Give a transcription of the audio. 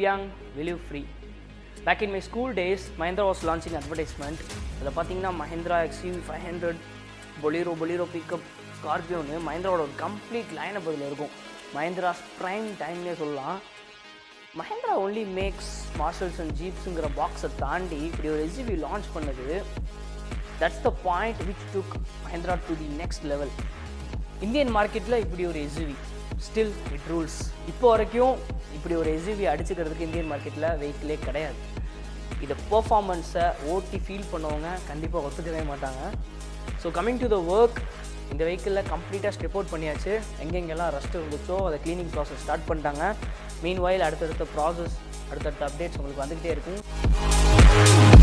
young, we live free. Back in my school days, Mahindra was launching advertisement. அதில் பார்த்தீங்கன்னா Mahindra XUV 500, Bolero pickup, Scorpio மஹிந்திராவோட ஒரு complete lineup அதில் இருக்கும். மஹிந்திராஸ் prime டைம்னே சொல்லலாம். Mahindra only makes marshals and ஜீப்ஸுங்கிற பாக்ஸை தாண்டி இப்படி ஒரு எஸ்யூவி லான்ச் பண்ணது, that's the point which took Mahindra to the next level. Indian மார்க்கெட்டில் இப்படி ஒரு எஸ்யூவி ஸ்டில் இட் ரூல்ஸ். இப்போ வரைக்கும் இப்படி ஒரு எஸ்யூவி அடிச்சுக்கிறதுக்கு இந்தியன் மார்க்கெட்டில் வெஹிக்கிளே கிடையாது. இதை பர்ஃபார்மன்ஸை ஓட்டி ஃபீல் பண்ணவங்க கண்டிப்பாக ஒத்துக்கவே மாட்டாங்க. So coming to the work, இந்த வெஹிக்கிளில் கம்ப்ளீட்டாக ஸ்டெப் அவுட் பண்ணியாச்சு. எங்கெங்கெல்லாம் ரஸ்ட் இருந்துச்சோ அதை க்ளீனிங் ப்ராசஸ் ஸ்டார்ட் பண்ணிட்டாங்க. மீன் வாயில் அடுத்தடுத்த ப்ராசஸ், அடுத்தடுத்த அப்டேட்ஸ் உங்களுக்கு வந்துக்கிட்டே இருக்கும்.